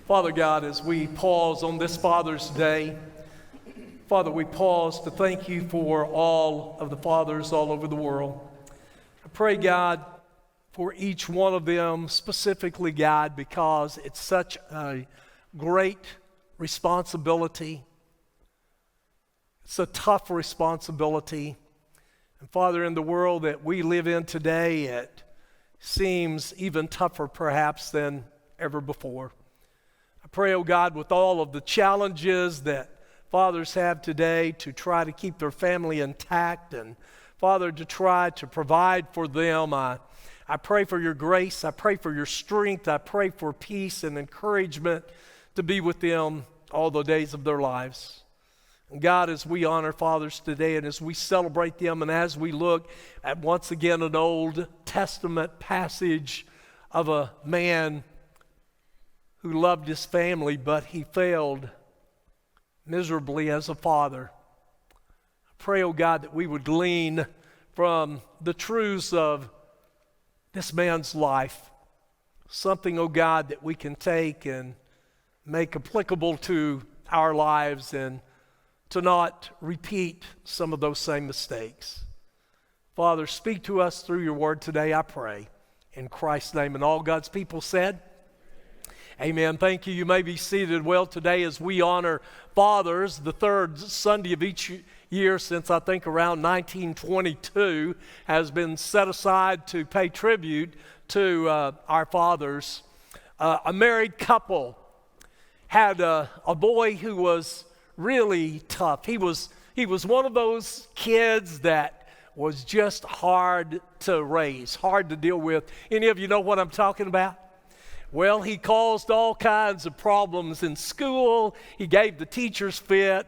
Father God, as we pause on this Father's Day, Father, we pause to thank you for all of the fathers all over the world. I pray, God, for each one of them, specifically, God, because it's such a great responsibility. It's a tough responsibility. And Father, in the world that we live in today, it seems even tougher perhaps than ever before. I pray, oh God, with all of the challenges that fathers have today to try to keep their family intact and, Father, to try to provide for them, I pray for your grace. I pray for your strength. I pray for peace and encouragement to be with them all the days of their lives. And God, as we honor fathers today and as we celebrate them and as we look at once again an Old Testament passage of a man who loved his family, but he failed miserably as a father. I pray, oh God, that we would glean from the truths of this man's life something, oh God, that we can take and make applicable to our lives and to not repeat some of those same mistakes. Father, speak to us through your word today, I pray, in Christ's name. And all God's people said, amen. Thank you. You may be seated. Well, today as we honor fathers, the third Sunday of each year since I think around 1922 has been set aside to pay tribute to our fathers. A married couple had a boy who was really tough. He was one of those kids that was just hard to raise, hard to deal with. Any of you know what I'm talking about? Well, he caused all kinds of problems in school. He gave the teachers fit.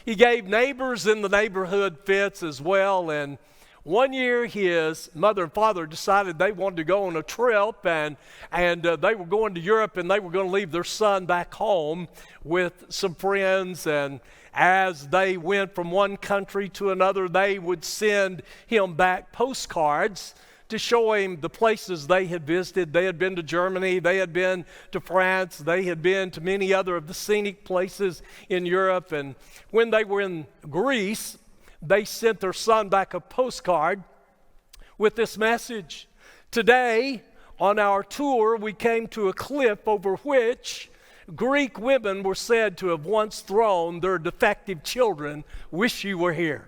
He gave neighbors in the neighborhood fits as well. And one year his mother and father decided they wanted to go on a trip and they were going to Europe and they were going to leave their son back home with some friends. And as they went from one country to another, they would send him back postcards to show him the places they had visited. They had been to Germany, they had been to France, they had been to many other of the scenic places in Europe. And when they were in Greece, they sent their son back a postcard with this message. Today, on our tour, we came to a cliff over which Greek women were said to have once thrown their defective children. Wish you were here.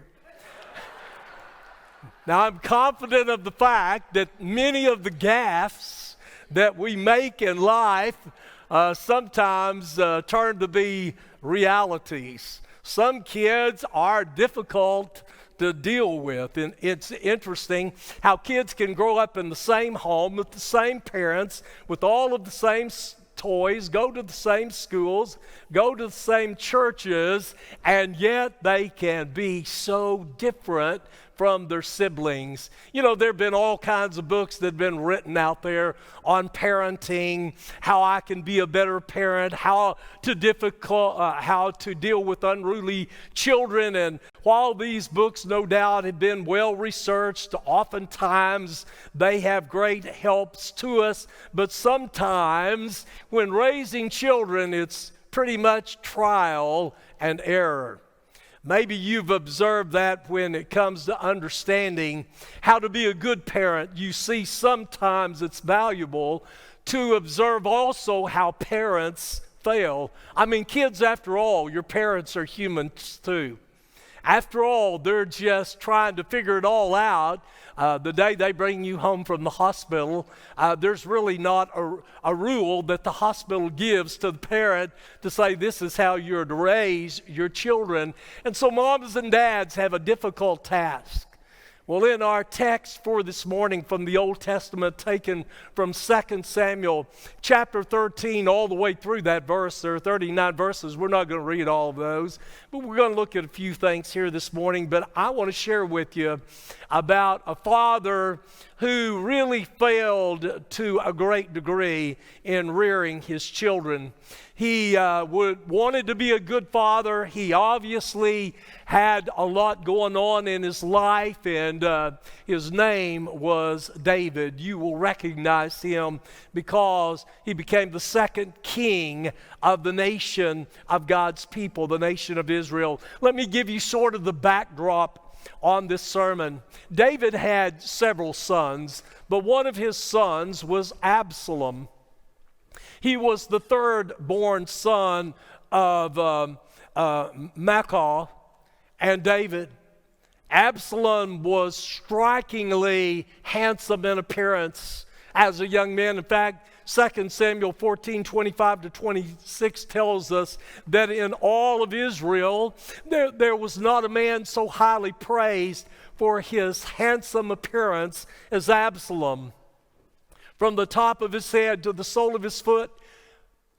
Now, I'm confident of the fact that many of the gaffes that we make in life sometimes turn to be realities. Some kids are difficult to deal with, and it's interesting how kids can grow up in the same home with the same parents, with all of the same toys, go to the same schools, go to the same churches, and yet they can be so different from their siblings. You know, there have been all kinds of books that have been written out there on parenting, how I can be a better parent, how to deal with unruly children. And while these books no doubt have been well researched, oftentimes they have great helps to us. But sometimes when raising children, it's pretty much trial and error. Maybe you've observed that when it comes to understanding how to be a good parent. You see sometimes it's valuable to observe also how parents fail. I mean, kids, after all, your parents are humans too. After all, they're just trying to figure it all out. The day they bring you home from the hospital, there's really not a rule that the hospital gives to the parent to say this is how you're to raise your children. And so moms and dads have a difficult task. Well, in our text for this morning from the Old Testament, taken from 2 Samuel chapter 13 all the way through that verse, there are 39 verses. We're not going to read all of those, but we're going to look at a few things here this morning. But I want to share with you about a father who really failed to a great degree in rearing his children. He wanted to be a good father. He obviously had a lot going on in his life, and and his name was David. You will recognize him because he became the second king of the nation of God's people, the nation of Israel. Let me give you sort of the backdrop on this sermon. David had several sons, but one of his sons was Absalom. He was the third born son of Maacah and David. Absalom was strikingly handsome in appearance as a young man. In fact, 2 Samuel 14:25-26 tells us that in all of Israel, there was not a man so highly praised for his handsome appearance as Absalom. From the top of his head to the sole of his foot,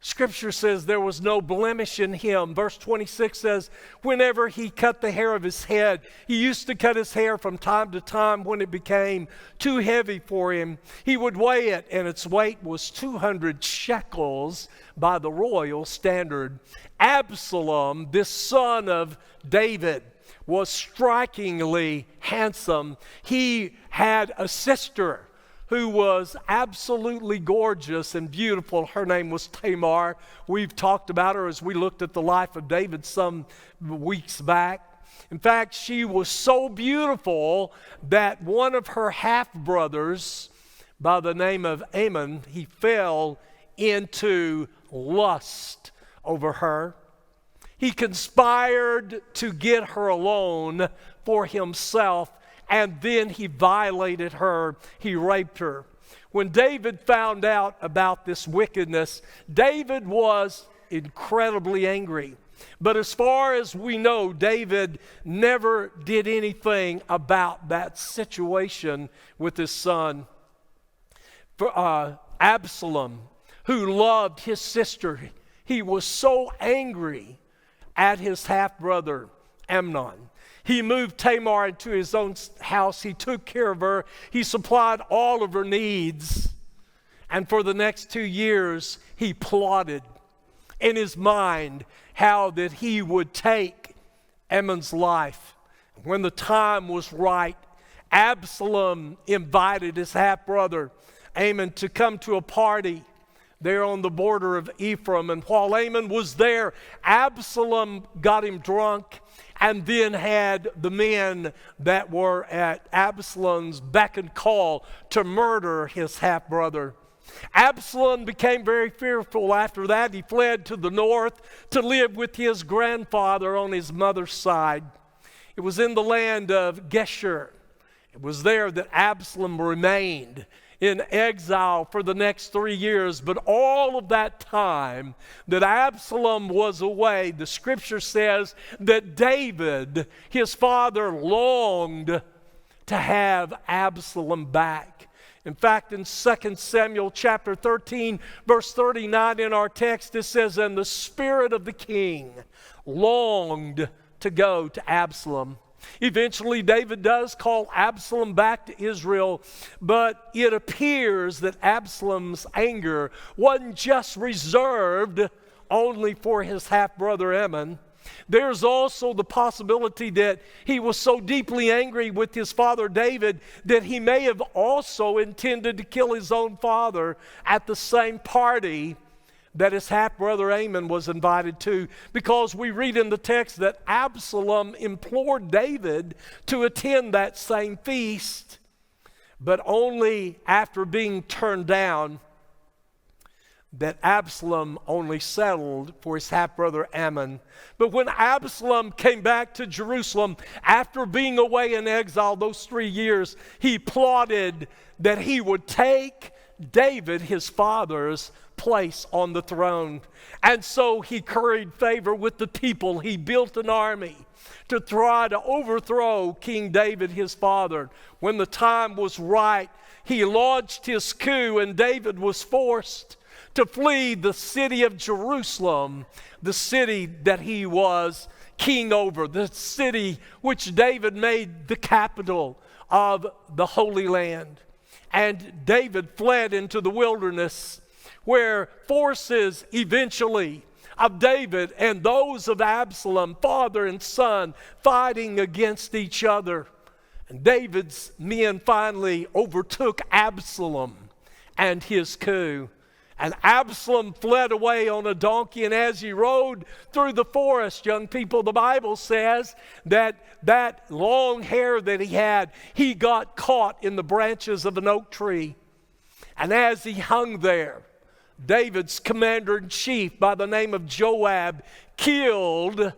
Scripture says there was no blemish in him. Verse 26 says, whenever he cut the hair of his head, he used to cut his hair from time to time when it became too heavy for him. He would weigh it, and its weight was 200 shekels by the royal standard. Absalom, this son of David, was strikingly handsome. He had a sister who was absolutely gorgeous and beautiful. Her name was Tamar. We've talked about her as we looked at the life of David some weeks back. In fact, she was so beautiful that one of her half-brothers, by the name of Ammon, he fell into lust over her. He conspired to get her alone for himself, and then he violated her. He raped her. When David found out about this wickedness, David was incredibly angry. But as far as we know, David never did anything about that situation with his son. For Absalom, who loved his sister, he was so angry at his half-brother Amnon. He moved Tamar into his own house. He took care of her. He supplied all of her needs. And for the next 2 years, he plotted in his mind how that he would take Ammon's life. When the time was right, Absalom invited his half-brother Ammon to come to a party there on the border of Ephraim. And while Ammon was there, Absalom got him drunk and then had the men that were at Absalom's beck and call to murder his half-brother. Absalom became very fearful after that. He fled to the north to live with his grandfather on his mother's side. It was in the land of Geshur. It was there that Absalom remained in exile for the next 3 years. But all of that time that Absalom was away, the Scripture says that David, his father, longed to have Absalom back. In fact, in 2 Samuel chapter 13, verse 39 in our text, it says, and the spirit of the king longed to go to Absalom. Eventually, David does call Absalom back to Israel, but it appears that Absalom's anger wasn't just reserved only for his half-brother Ammon. There's also the possibility that he was so deeply angry with his father David that he may have also intended to kill his own father at the same party that his half-brother Ammon was invited to, because we read in the text that Absalom implored David to attend that same feast, but only after being turned down, that Absalom only settled for his half-brother Ammon. But when Absalom came back to Jerusalem after being away in exile those 3 years, he plotted that he would take David, his father's place on the throne. And so he curried favor with the people. He built an army to try to overthrow King David, his father. When the time was right, he launched his coup, and David was forced to flee the city of Jerusalem, the city that he was king over, the city which David made the capital of the Holy Land. And David fled into the wilderness, where forces eventually of David and those of Absalom, father and son, fighting against each other. And David's men finally overtook Absalom and his coup. And Absalom fled away on a donkey, and as he rode through the forest, young people, the Bible says that long hair that he had, he got caught in the branches of an oak tree. And as he hung there, David's commander-in-chief by the name of Joab killed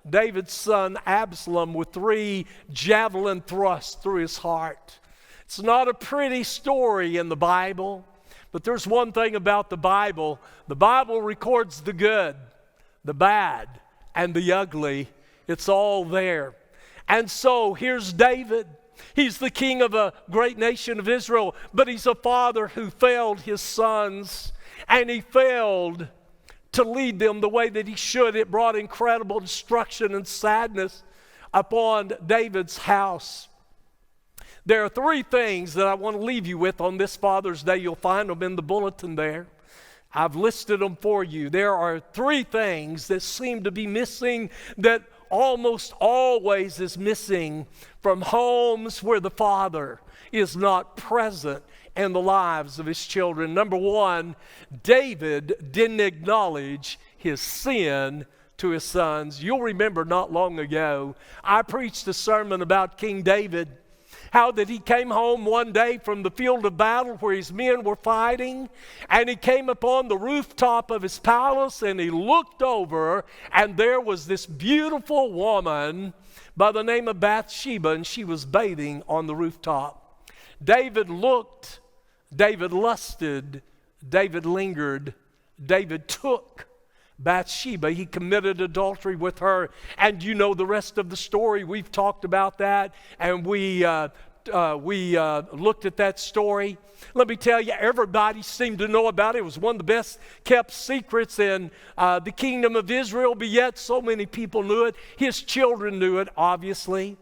David's son Absalom with 3 javelin thrusts through his heart. It's not a pretty story in the Bible, but there's one thing about the Bible. The Bible records the good, the bad, and the ugly. It's all there. And so here's David. He's the king of a great nation of Israel, but he's a father who failed his sons, and he failed to lead them the way that he should. It brought incredible destruction and sadness upon David's house. There are 3 things that I want to leave you with on this Father's Day. You'll find them in the bulletin there. I've listed them for you. There are 3 things that seem to be missing, that almost always is missing from homes where the father is not present in the lives of his children. Number 1, David didn't acknowledge his sin to his sons. You'll remember not long ago, I preached a sermon about King David, how that he came home one day from the field of battle where his men were fighting, and he came upon the rooftop of his palace, and he looked over, and there was this beautiful woman by the name of Bathsheba, and she was bathing on the rooftop. David looked, David lusted, David lingered, David took Bathsheba. He committed adultery with her, and you know the rest of the story. We've talked about that, and we looked at that story. Let me tell you, everybody seemed to know about it. It was one of the best kept secrets in the kingdom of Israel, but yet so many people knew it. His children knew it, obviously.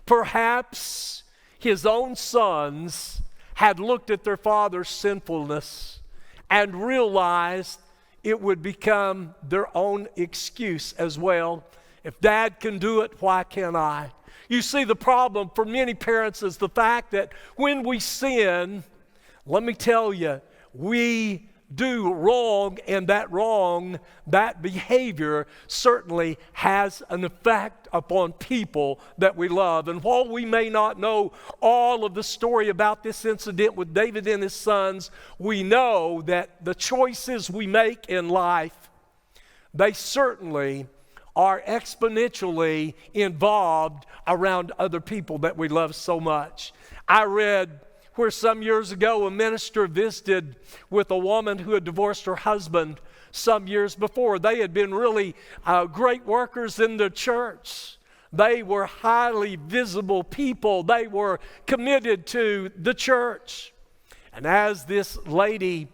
Perhaps his own sons had looked at their father's sinfulness and realized it would become their own excuse as well. If Dad can do it, why can't I? You see, the problem for many parents is the fact that when we sin, let me tell you, we do wrong, and that behavior certainly has an effect upon people that we love. And while we may not know all of the story about this incident with David and his sons, we know that the choices we make in life, they certainly are exponentially involved around other people that we love so much. I read where some years ago a minister visited with a woman who had divorced her husband some years before. They had been really great workers in the church. They were highly visible people. They were committed to the church. And as this lady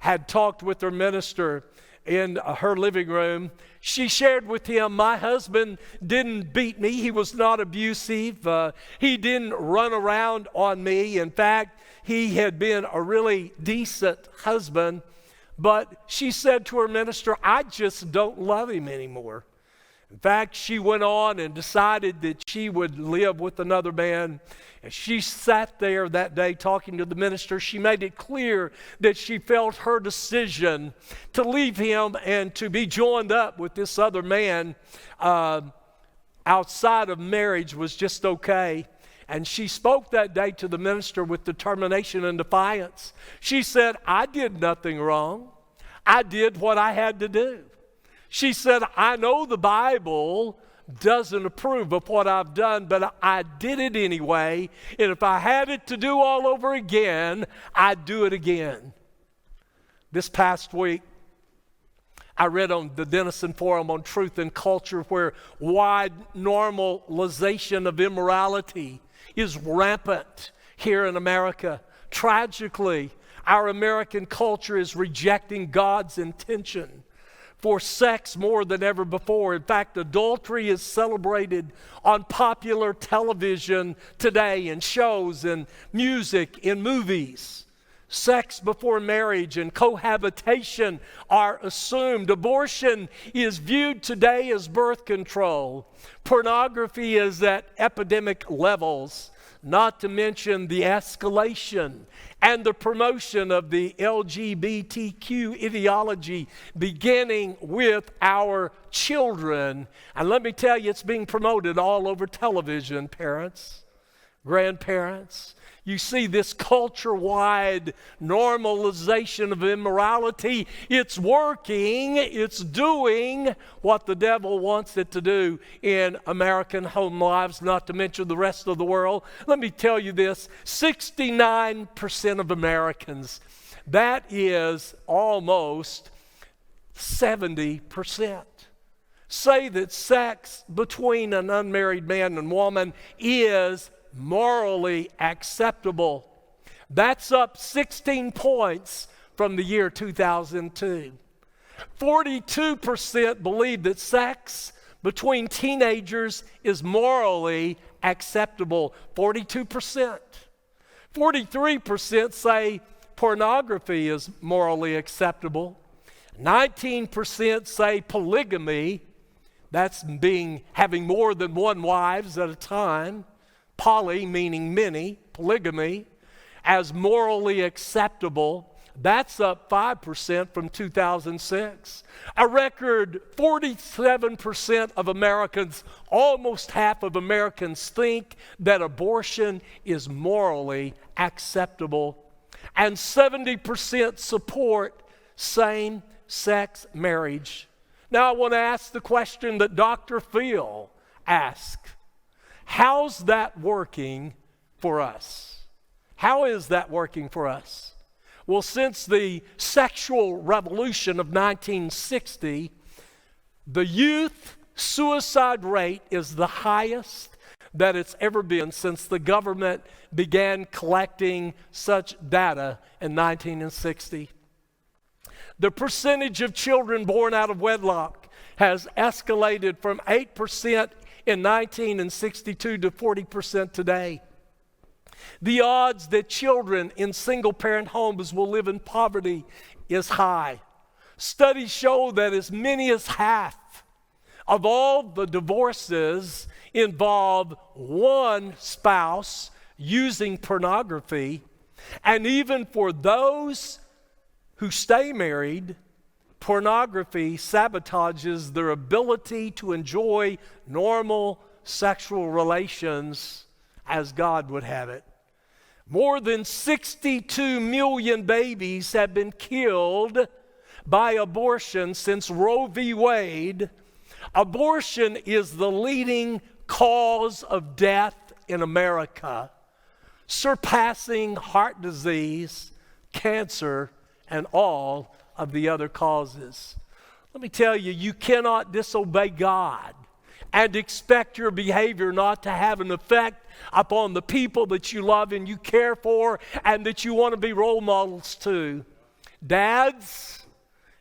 had talked with her minister in her living room, she shared with him, my husband didn't beat me. He was not abusive. He didn't run around on me. In fact, he had been a really decent husband. But she said to her minister, I just don't love him anymore. In fact, she went on and decided that she would live with another man. As she sat there that day talking to the minister, she made it clear that she felt her decision to leave him and to be joined up with this other man outside of marriage was just okay. And she spoke that day to the minister with determination and defiance. She said, I did nothing wrong. I did what I had to do. She said, I know the Bible doesn't approve of what I've done, but I did it anyway. And if I had it to do all over again, I'd do it again. This past week, I read on the Denison Forum on Truth and Culture where wide normalization of immorality is rampant here in America. Tragically, our American culture is rejecting God's intention for sex more than ever before. In fact, adultery is celebrated on popular television today, in shows and music, in movies. Sex before marriage and cohabitation are assumed. Abortion is viewed today as birth control. Pornography is at epidemic levels, not to mention the escalation and the promotion of the LGBTQ ideology, beginning with our children. And let me tell you, it's being promoted all over television, parents, grandparents. You see this culture-wide normalization of immorality. It's working. It's doing what the devil wants it to do in American home lives, not to mention the rest of the world. Let me tell you this, 69% of Americans, that is almost 70%, say that sex between an unmarried man and woman is morally acceptable. That's up 16 points from the year 2002. 42% believe that sex between teenagers is morally acceptable. 42%. 43% say pornography is morally acceptable. 19% say polygamy, that's having more than one wives at a time, poly meaning many, polygamy, as morally acceptable. That's up 5% from 2006. A record 47% of Americans, almost half of Americans, think that abortion is morally acceptable. And 70% support same-sex marriage. Now I want to ask the question that Dr. Phil asked. How's that working for us? How is that working for us? Well, since the sexual revolution of 1960, the youth suicide rate is the highest that it's ever been since the government began collecting such data in 1960. The percentage of children born out of wedlock has escalated from 8% in 1962 to 40% today. The odds that children in single-parent homes will live in poverty is high. Studies show that as many as half of all the divorces involve one spouse using pornography, and even for those who stay married, pornography sabotages their ability to enjoy normal sexual relations as God would have it. More than 62 million babies have been killed by abortion since Roe v. Wade. Abortion is the leading cause of death in America, surpassing heart disease, cancer, and all of the other causes. Let me tell you, you cannot disobey God and expect your behavior not to have an effect upon the people that you love and you care for and that you want to be role models to. Dads,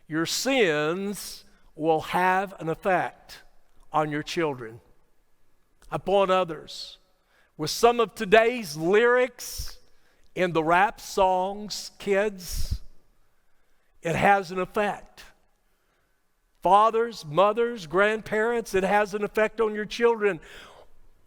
your sins will have an effect on your children, upon others. With some of today's lyrics in the rap songs, kids, it has an effect. Fathers, mothers, grandparents, it has an effect on your children.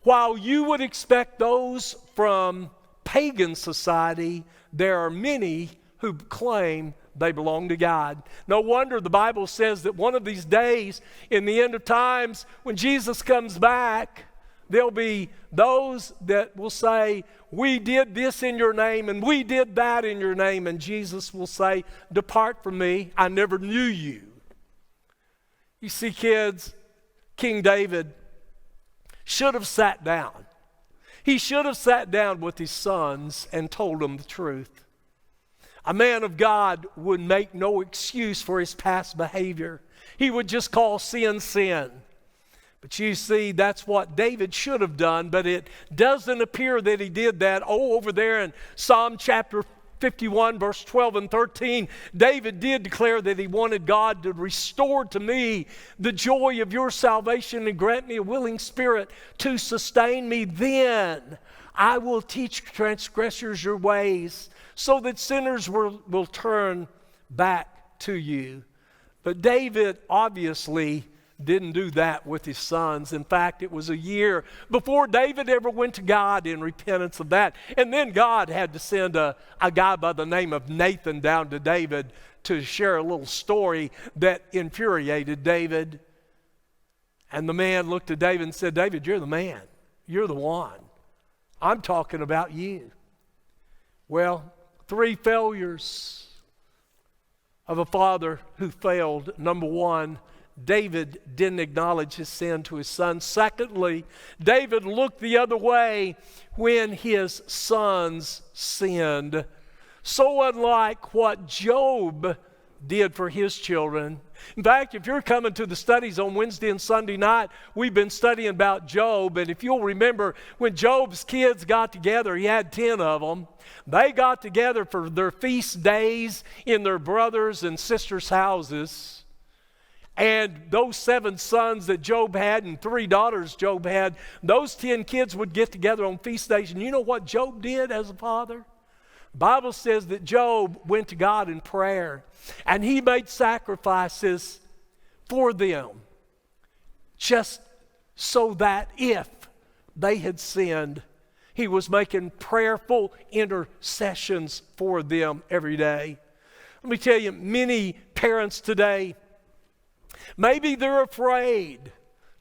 While you would expect those from pagan society, there are many who claim they belong to God. No wonder the Bible says that one of these days, in the end of times, when Jesus comes back, there'll be those that will say, we did this in your name and we did that in your name. And Jesus will say, depart from me, I never knew you. You see, kids, King David should have sat down. He should have sat down with his sons and told them the truth. A man of God would make no excuse for his past behavior. He would just call sin, sin. But you see, that's what David should have done, but it doesn't appear that he did that. Oh, over there in Psalm chapter 51, verse 12 and 13, David did declare that he wanted God to restore to me the joy of your salvation and grant me a willing spirit to sustain me. Then I will teach transgressors your ways, so that sinners will turn back to you. But David obviously didn't do that with his sons. In fact, it was a year before David ever went to God in repentance of that. And then God had to send a guy by the name of Nathan down to David to share a little story that infuriated David. And the man looked at David and said, David, you're the man. You're the one. I'm talking about you. Well, 3 failures of a father who failed. Number 1, David didn't acknowledge his sin to his son. Secondly, David looked the other way when his sons sinned. So unlike what Job did for his children. In fact, if you're coming to the studies on Wednesday and Sunday night, we've been studying about Job. And if you'll remember, when Job's kids got together, he had 10 of them. They got together for their feast days in their brothers' and sisters' houses. And those 7 sons that Job had and 3 daughters Job had, those 10 kids would get together on feast days. And you know what Job did as a father? The Bible says that Job went to God in prayer, and he made sacrifices for them, just so that if they had sinned, he was making prayerful intercessions for them every day. Let me tell you, many parents today, maybe they're afraid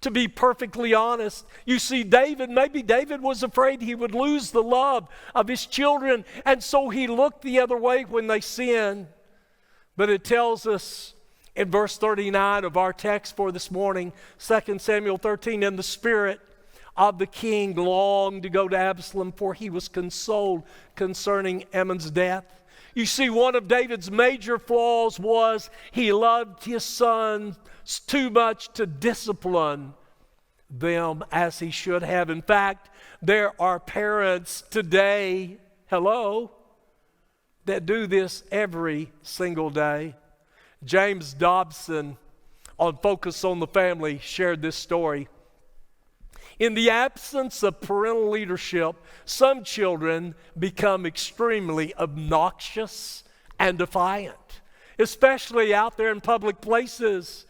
to be perfectly honest. You see, maybe David was afraid he would lose the love of his children, and so he looked the other way when they sinned. But it tells us in verse 39 of our text for this morning, 2 Samuel 13, and the spirit of the king longed to go to Absalom, for he was consoled concerning Amnon's death. You see, one of David's major flaws was he loved his sons too much to discipline them as he should have. In fact, there are parents today, that do this every single day. James Dobson on Focus on the Family shared this story. In the absence of parental leadership, some children become extremely obnoxious and defiant, especially out there in public places.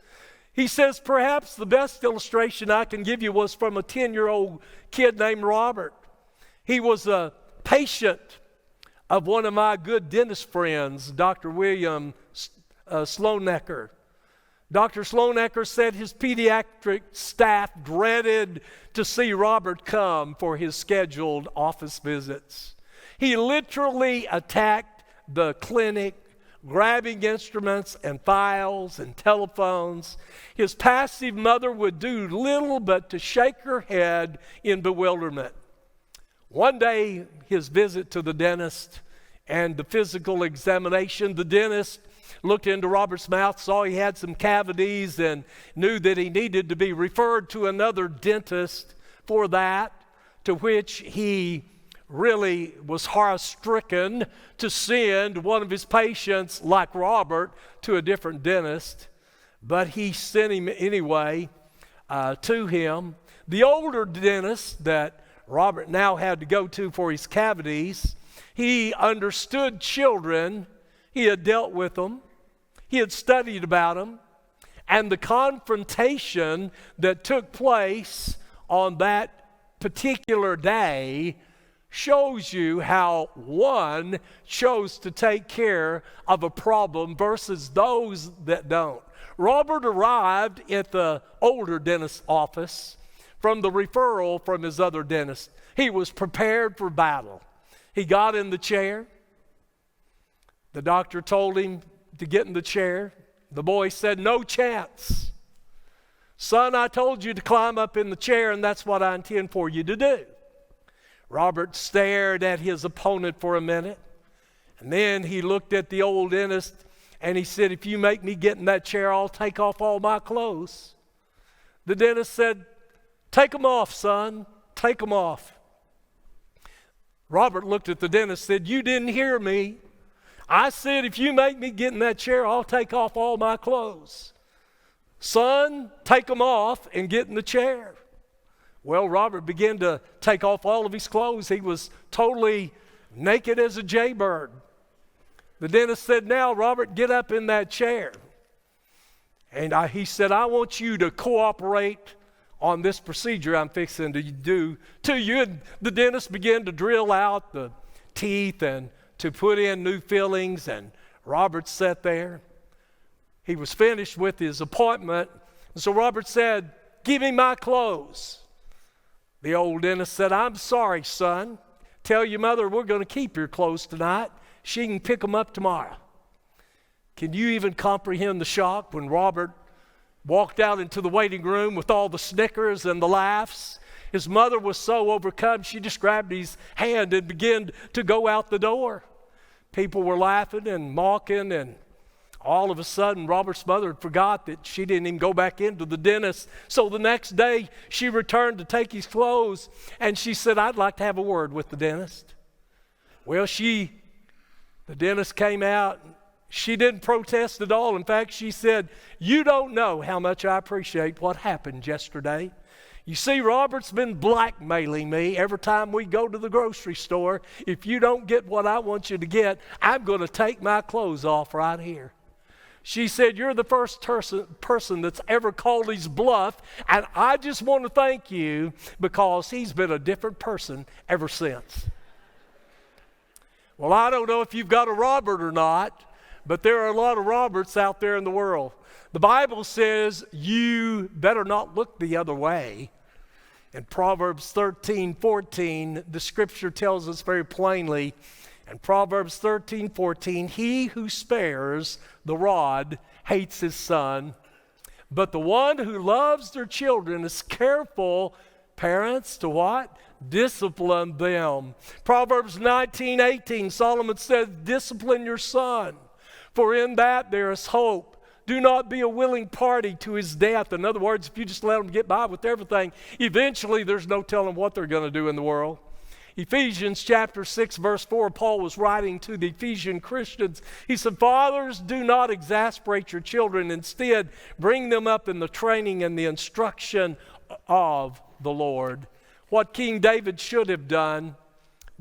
He says, perhaps the best illustration I can give you was from a 10-year-old kid named Robert. He was a patient of one of my good dentist friends, Dr. William Slonecker. Dr. Slonecker said his pediatric staff dreaded to see Robert come for his scheduled office visits. He literally attacked the clinic, grabbing instruments and files and telephones. His passive mother would do little but to shake her head in bewilderment. One day, his visit to the dentist and the physical examination, the dentist looked into Robert's mouth, saw he had some cavities, and knew that he needed to be referred to another dentist for that, to which he really was horror-stricken to send one of his patients, like Robert, to a different dentist. But he sent him anyway to him. The older dentist that Robert now had to go to for his cavities, he understood children. He had dealt with them. He had studied about them. And the confrontation that took place on that particular day shows you how one chose to take care of a problem versus those that don't. Robert arrived at the older dentist's office from the referral from his other dentist. He was prepared for battle. He got in the chair. The doctor told him to get in the chair. The boy said, "No chance. Son, I told you to climb up in the chair, and that's what I intend for you to do." Robert stared at his opponent for a minute, and then he looked at the old dentist, and he said, "If you make me get in that chair, I'll take off all my clothes." The dentist said, "Take them off, son. Take them off." Robert looked at the dentist and said, "You didn't hear me. I said, if you make me get in that chair, I'll take off all my clothes. Son, take them off and get in the chair." Well, Robert began to take off all of his clothes. He was totally naked as a jaybird. The dentist said, now, Robert, get up in that chair. And he said, I want you to cooperate on this procedure I'm fixing to do to you. And the dentist began to drill out the teeth and to put in new fillings. And Robert sat there. He was finished with his appointment. And so Robert said, give me my clothes. The old dentist said, I'm sorry, son. Tell your mother we're going to keep your clothes tonight. She can pick them up tomorrow. Can you even comprehend the shock when Robert walked out into the waiting room with all the snickers and the laughs? His mother was so overcome, she just grabbed his hand and began to go out the door. People were laughing and mocking, and all of a sudden, Robert's mother forgot that she didn't even go back into the dentist. So the next day, she returned to take his clothes, and she said, I'd like to have a word with the dentist. Well, the dentist came out. She didn't protest at all. In fact, she said, you don't know how much I appreciate what happened yesterday. You see, Robert's been blackmailing me every time we go to the grocery store. If you don't get what I want you to get, I'm going to take my clothes off right here. She said, you're the first person that's ever called his bluff, and I just want to thank you because he's been a different person ever since. Well, I don't know if you've got a Robert or not, but there are a lot of Roberts out there in the world. The Bible says you better not look the other way. In Proverbs 13:14, the scripture tells us very plainly, in Proverbs 13:14, he who spares the rod hates his son, but the one who loves their children is careful, parents, to what? Discipline them. Proverbs 19:18, Solomon says, discipline your son, for in that there is hope. Do not be a willing party to his death. In other words, if you just let them get by with everything, eventually there's no telling what they're going to do in the world. Ephesians chapter 6, verse 4, Paul was writing to the Ephesian Christians. He said, fathers, do not exasperate your children. Instead, bring them up in the training and the instruction of the Lord. What King David should have done,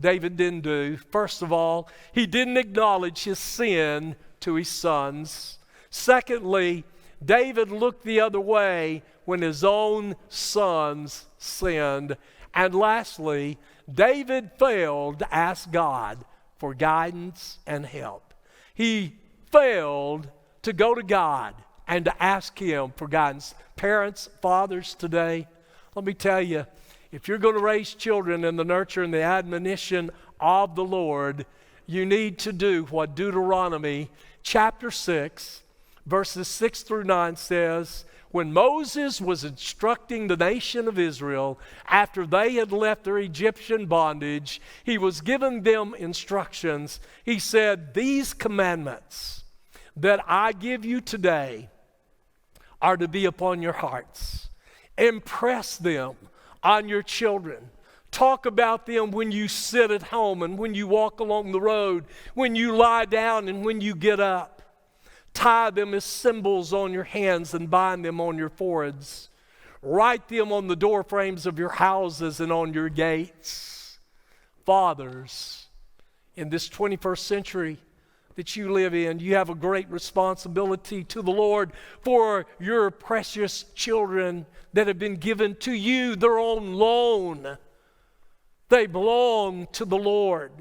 David didn't do. First of all, he didn't acknowledge his sin to his sons. Secondly, David looked the other way when his own sons sinned. And lastly, David failed to ask God for guidance and help. He failed to go to God and to ask him for guidance. Parents, fathers today, let me tell you, if you're going to raise children in the nurture and the admonition of the Lord, you need to do what Deuteronomy chapter 6, verses 6 through 9 says, when Moses was instructing the nation of Israel after they had left their Egyptian bondage, he was giving them instructions. He said, these commandments that I give you today are to be upon your hearts. Impress them on your children. Talk about them when you sit at home and when you walk along the road, when you lie down and when you get up. Tie them as symbols on your hands and bind them on your foreheads. Write them on the door frames of your houses and on your gates. Fathers, in this 21st century that you live in, you have a great responsibility to the Lord for your precious children that have been given to you, their own loan. They belong to the Lord,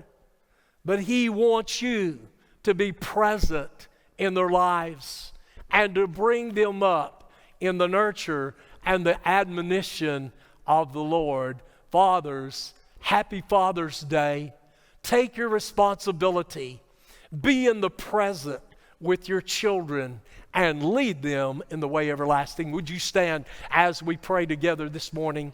but He wants you to be present in their lives and to bring them up in the nurture and the admonition of the Lord. Fathers, happy Father's Day. Take your responsibility. Be in the present with your children and lead them in the way everlasting. Would you stand as we pray together this morning?